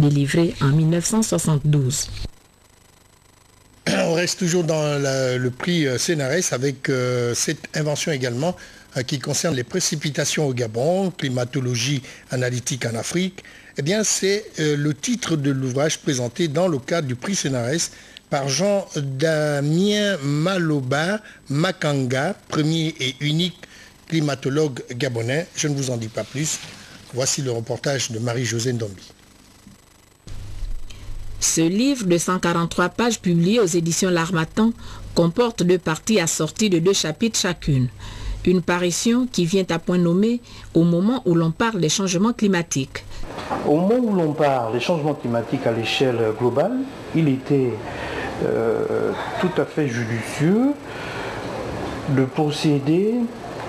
délivré en 1972. On reste toujours dans le prix CNRS avec cette invention également qui concerne les précipitations au Gabon, climatologie analytique en Afrique. Eh bien, c'est le titre de l'ouvrage présenté dans le cadre du prix CNRS par Jean-Damien Maloba Makanga, premier et unique climatologue gabonais. Je ne vous en dis pas plus. Voici le reportage de Marie-Josée Ndombi. Ce livre de 143 pages publié aux éditions L'Harmattan comporte 2 parties assorties de 2 chapitres chacune. Une parution qui vient à point nommé au moment où l'on parle des changements climatiques. Au moment où l'on parle des changements climatiques à l'échelle globale, il était tout à fait judicieux de procéder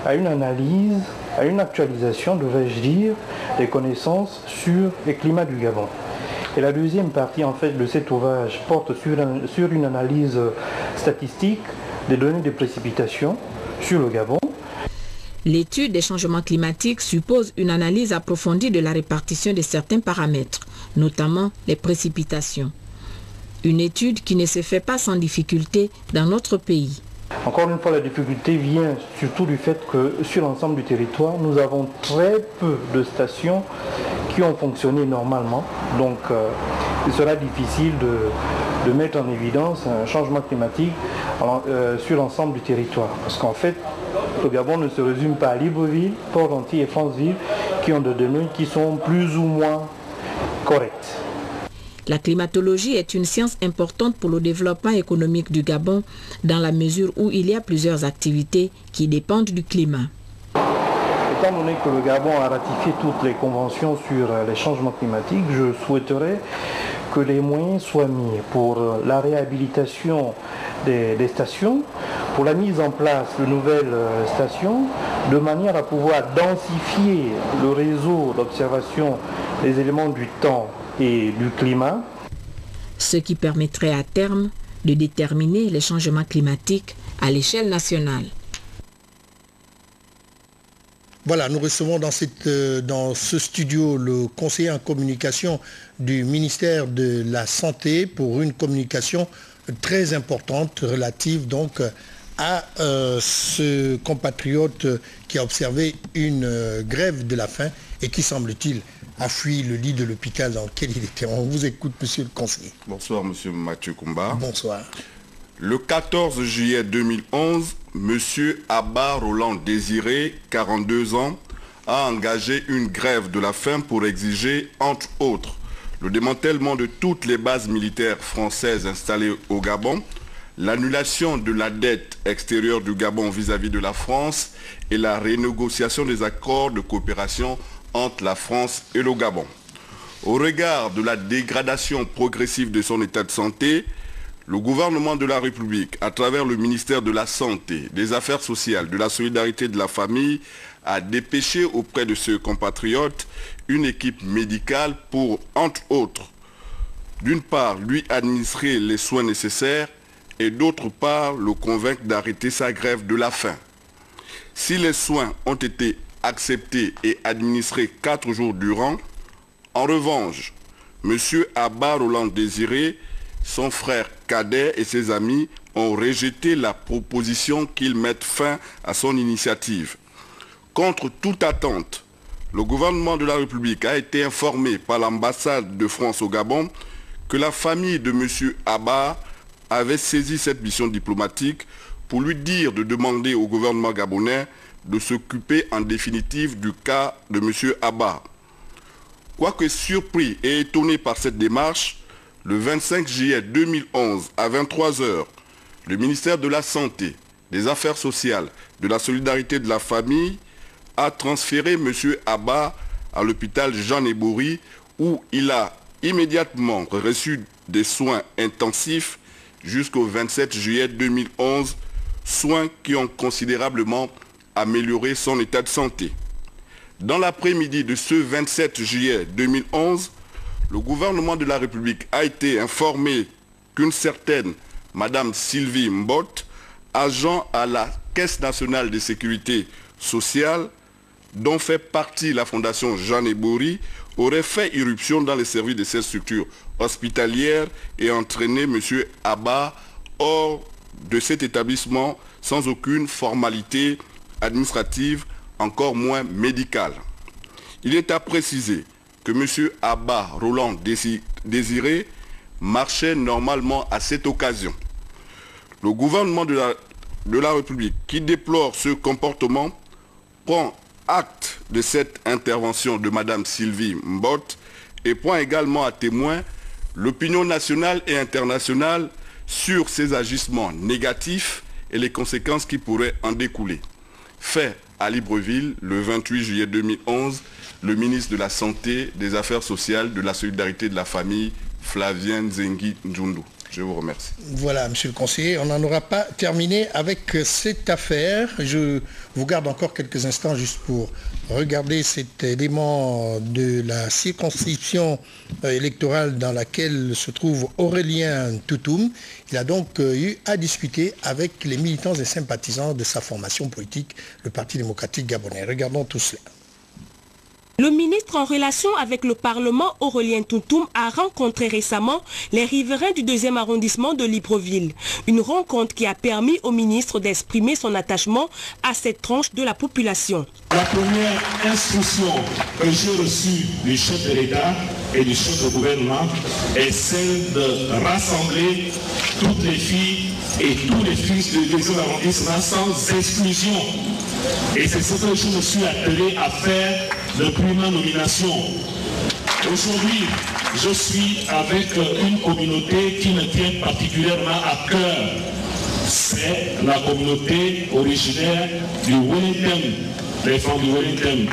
à une analyse, à une actualisation, devrais-je dire, des connaissances sur le climat du Gabon. Et la deuxième partie en fait de cet ouvrage porte sur une analyse statistique des données de précipitations sur le Gabon. L'étude des changements climatiques suppose une analyse approfondie de la répartition de certains paramètres, notamment les précipitations. Une étude qui ne se fait pas sans difficulté dans notre pays. Encore une fois, la difficulté vient surtout du fait que sur l'ensemble du territoire, nous avons très peu de stations qui ont fonctionné normalement. Donc, il sera difficile de mettre en évidence un changement climatique sur l'ensemble du territoire. Parce qu'en fait, le Gabon ne se résume pas à Libreville, Port-Gentil et Franceville qui ont des données qui sont plus ou moins correctes. La climatologie est une science importante pour le développement économique du Gabon dans la mesure où il y a plusieurs activités qui dépendent du climat. Étant donné que le Gabon a ratifié toutes les conventions sur les changements climatiques, je souhaiterais que les moyens soient mis pour la réhabilitation des stations, pour la mise en place de nouvelles stations, de manière à pouvoir densifier le réseau d'observation des éléments du temps et du climat. Ce qui permettrait à terme de déterminer les changements climatiques à l'échelle nationale. Voilà, nous recevons dans ce studio le conseiller en communication du ministère de la Santé pour une communication très importante relative donc à ce compatriote qui a observé une grève de la faim et qui, semble-t-il, a fui le lit de l'hôpital dans lequel il était. On vous écoute, monsieur le conseiller. Bonsoir, monsieur Mathieu Koumba. Bonsoir. Le 14 juillet 2011, monsieur Abba Roland Désiré, 42 ans, a engagé une grève de la faim pour exiger, entre autres, le démantèlement de toutes les bases militaires françaises installées au Gabon, l'annulation de la dette extérieure du Gabon vis-à-vis de la France et la renégociation des accords de coopération entre la France et le Gabon. Au regard de la dégradation progressive de son état de santé, le gouvernement de la République, à travers le ministère de la Santé, des Affaires sociales, de la solidarité de la famille, a dépêché auprès de ce compatriote une équipe médicale pour, entre autres, d'une part, lui administrer les soins nécessaires et d'autre part, le convaincre d'arrêter sa grève de la faim. Si les soins ont été acceptés et administrés 4 jours durant, en revanche, M. Abba Roland Désiré, son frère cadet et ses amis ont rejeté la proposition qu'il mette fin à son initiative. Contre toute attente, le gouvernement de la République a été informé par l'ambassade de France au Gabon que la famille de M. Abba avait saisi cette mission diplomatique pour lui dire de demander au gouvernement gabonais de s'occuper en définitive du cas de M. Abba. Quoique surpris et étonné par cette démarche, le 25 juillet 2011 à 23 h, le ministère de la Santé, des Affaires sociales, de la solidarité de la famille a transféré M. Abba à l'hôpital Jean Ebori où il a immédiatement reçu des soins intensifs jusqu'au 27 juillet 2011, soins qui ont considérablement amélioré son état de santé. Dans l'après-midi de ce 27 juillet 2011, le gouvernement de la République a été informé qu'une certaine Madame Sylvie Mbot, agent à la Caisse nationale de sécurité sociale, dont fait partie la Fondation Jean Ebori, aurait fait irruption dans les services de cette structure hospitalière et entraîné M. Abba hors de cet établissement sans aucune formalité administrative, encore moins médicale. Il est à préciser que M. Abba Roland Désiré marchait normalement à cette occasion. Le gouvernement de la République, qui déplore ce comportement, prend acte de cette intervention de Mme Sylvie Mbot et prend également à témoin l'opinion nationale et internationale sur ces agissements négatifs et les conséquences qui pourraient en découler. Fait à Libreville, le 28 juillet 2011, le ministre de la Santé, des Affaires sociales, de la Solidarité de la Famille, Flavien Nzengi Njundu. Je vous remercie. Voilà, monsieur le conseiller, on n'en aura pas terminé avec cette affaire. Je vous garde encore quelques instants juste pour regarder cet élément de la circonscription électorale dans laquelle se trouve Aurélien Toutoum. Il a donc eu à discuter avec les militants et sympathisants de sa formation politique, le Parti démocratique gabonais. Regardons tout cela. Le ministre en relation avec le Parlement, Aurélien Toutoum, a rencontré récemment les riverains du 2e arrondissement de Libreville. Une rencontre qui a permis au ministre d'exprimer son attachement à cette tranche de la population. La première instruction que j'ai reçue du chef de l'État et du chef de gouvernement est celle de rassembler toutes les filles et tous les fils du 2e arrondissement sans exclusion. Et c'est ce que je me suis attelé à faire depuis ma nomination. Aujourd'hui, je suis avec une communauté qui me tient particulièrement à cœur. C'est la communauté originaire du Wellington, les femmes du Wellington.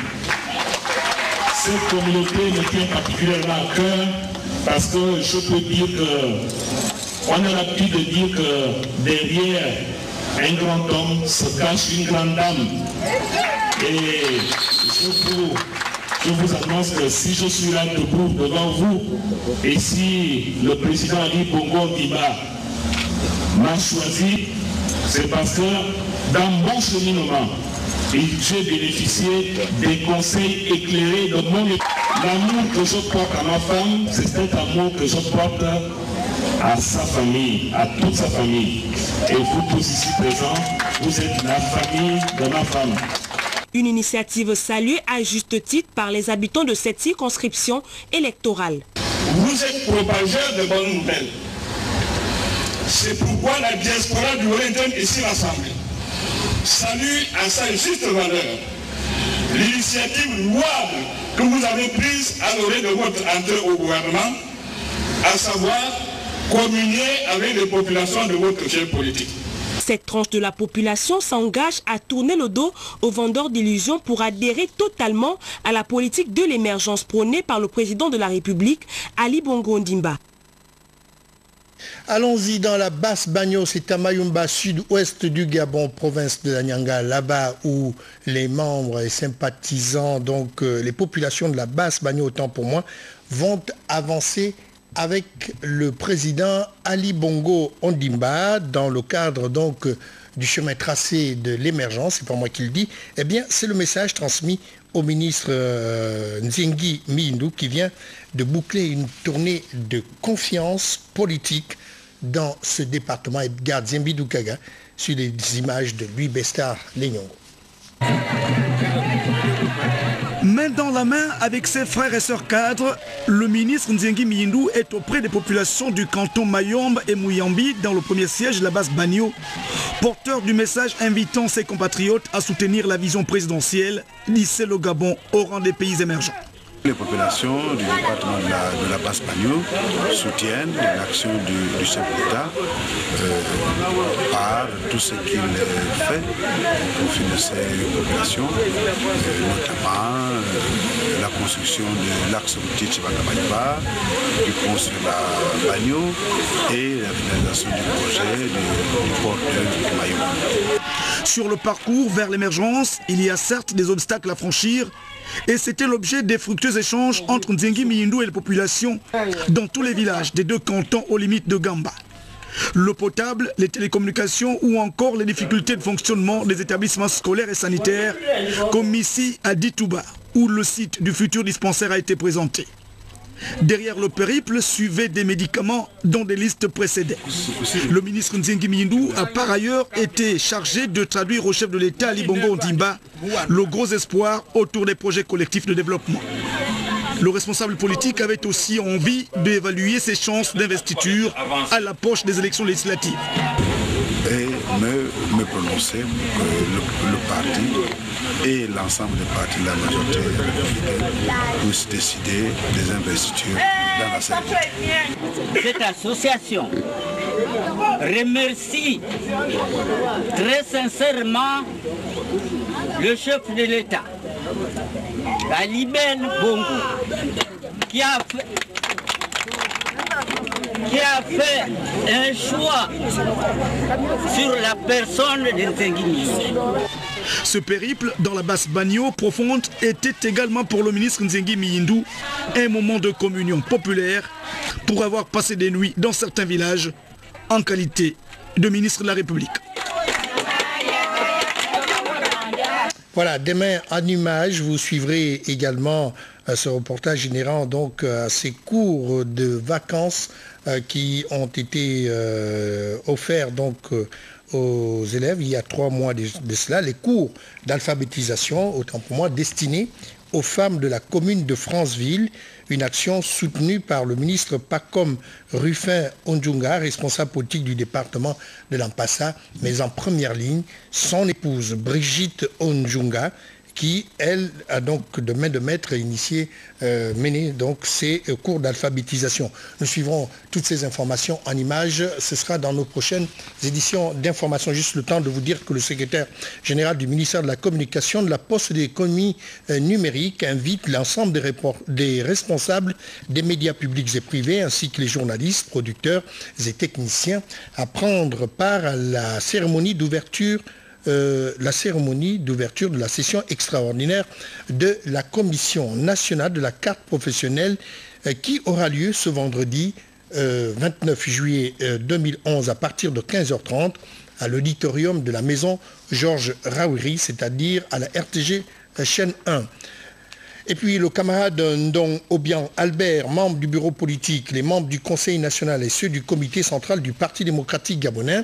Cette communauté me tient particulièrement à cœur parce que je peux dire que, on a l'habitude de dire que derrière un grand homme se cache une grande dame. Et je vous annonce que si je suis là debout devant vous, et si le président Ali Bongo Ndimba m'a choisi, c'est parce que dans mon cheminement, j'ai bénéficié des conseils éclairés de mon époux. L'amour que je porte à ma femme, c'est cet amour que je porte à sa famille, à toute sa famille. Et vous tous ici présents, vous êtes la famille de ma femme. Une initiative saluée à juste titre par les habitants de cette circonscription électorale. Vous êtes propageurs de bonnes nouvelles. C'est pourquoi la diaspora du Wellington ici rassemblée salue à sa juste valeur l'initiative louable que vous avez prise à l'orée de votre entrée au gouvernement, à savoir communier avec les populations de votre chef politique. Cette tranche de la population s'engage à tourner le dos aux vendeurs d'illusions pour adhérer totalement à la politique de l'émergence prônée par le président de la République, Ali Bongo Ndimba. Allons-y dans la basse Bagno, c'est à Mayumba, sud-ouest du Gabon, province de la Nyanga, là-bas où les membres et sympathisants, donc les populations de la basse Bagno, autant pour moi, vont avancer avec le président Ali Bongo Ondimba dans le cadre donc du chemin tracé de l'émergence, c'est pas moi qui le dis, eh bien c'est le message transmis au ministre Nzengi Mindou qui vient de boucler une tournée de confiance politique dans ce département. Et garde Zembi Doukaga sur les images de Louis Bestar Lenyongo. Main dans la main avec ses frères et sœurs cadres, le ministre Nzengi Mindou est auprès des populations du canton Mayombe et Mouyambi dans le premier siège de la basse Bagno, porteur du message invitant ses compatriotes à soutenir la vision présidentielle d'hisser le Gabon au rang des pays émergents. Les populations du département de la basse Bagno soutiennent l'action du chef d'État par tout ce qu'il fait au profit de ces populations, notamment la construction de l'axe routier Chibaka-Baliba, du pont sur la Bagno et la finalisation du projet du port de Mayombe. Sur le parcours vers l'émergence, il y a certes des obstacles à franchir, et c'était l'objet des fructueux échanges entre Nzengi Mindou et les populations dans tous les villages des deux cantons aux limites de Gamba. L'eau potable, les télécommunications ou encore les difficultés de fonctionnement des établissements scolaires et sanitaires, comme ici à Ditouba. où le site du futur dispensaire a été présenté. Derrière le périple suivaient des médicaments dont des listes précédaient. Le ministre Nzengi Miyindou a par ailleurs été chargé de traduire au chef de l'État Ali Bongo Ondimba le gros espoir autour des projets collectifs de développement. Le responsable politique avait aussi envie d'évaluer ses chances d'investiture à l'approche des élections législatives. Et me prononcer pour que le parti et l'ensemble des partis de la majorité républicaine puissent décider des investitures dans la Sénat. Cette association remercie très sincèrement le chef de l'État, Ali Bongo, qui a fait un choix sur la personne de Nzengi Miyindou. Ce périple dans la basse Bagno profonde était également pour le ministre Nzengi Miyindou un moment de communion populaire pour avoir passé des nuits dans certains villages en qualité de ministre de la République. Voilà, demain en images, vous suivrez également ce reportage générant donc ces cours de vacances qui ont été offerts donc aux élèves il y a 3 mois de cela, les cours d'alphabétisation, autant pour moi, destinés aux femmes de la commune de Franceville, une action soutenue par le ministre Pacom Rufin Ondjunga, responsable politique du département de l'Ampassa, mais en première ligne, son épouse Brigitte Ondjunga, qui, elle, a donc de main de maître mené donc ces cours d'alphabétisation. Nous suivrons toutes ces informations en images. Ce sera dans nos prochaines éditions d'information. Juste le temps de vous dire que le secrétaire général du ministère de la Communication, de la Poste et de l'économie numérique invite l'ensemble des responsables des médias publics et privés, ainsi que les journalistes, producteurs et techniciens, à prendre part à la cérémonie d'ouverture de la session extraordinaire de la Commission nationale de la carte professionnelle qui aura lieu ce vendredi 29 juillet 2011 à partir de 15h30 à l'auditorium de la maison Georges Raouri, c'est-à-dire à la RTG chaîne 1. Et puis le camarade Ndong Obiang Albert, membre du bureau politique, les membres du Conseil national et ceux du comité central du Parti démocratique gabonais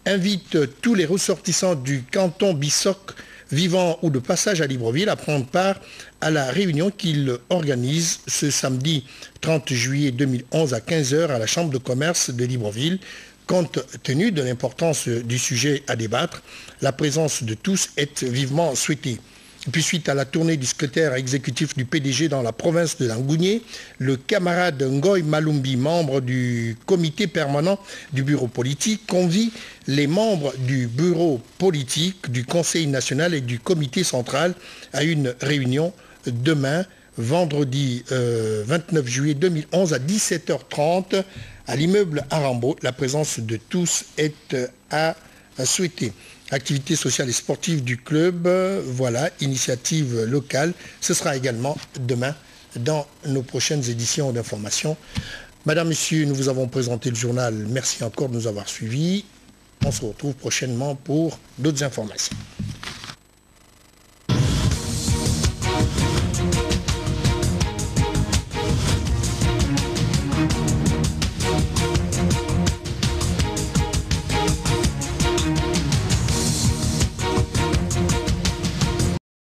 invite tous les ressortissants du canton Bissok vivant ou de passage à Libreville à prendre part à la réunion qu'il organise ce samedi 30 juillet 2011 à 15h à la Chambre de commerce de Libreville. Compte tenu de l'importance du sujet à débattre, la présence de tous est vivement souhaitée. Et puis suite à la tournée du secrétaire exécutif du PDG dans la province de Langounié, le camarade Ngoy Malumbi, membre du comité permanent du bureau politique, convie les membres du bureau politique, du Conseil national et du comité central à une réunion demain, vendredi 29 juillet 2011 à 17h30 à l'immeuble Arambo. La présence de tous est à souhaiter. Activités sociales et sportives du club, voilà, initiative locale. Ce sera également demain dans nos prochaines éditions d'information. Madame, Monsieur, nous vous avons présenté le journal. Merci encore de nous avoir suivis. On se retrouve prochainement pour d'autres informations.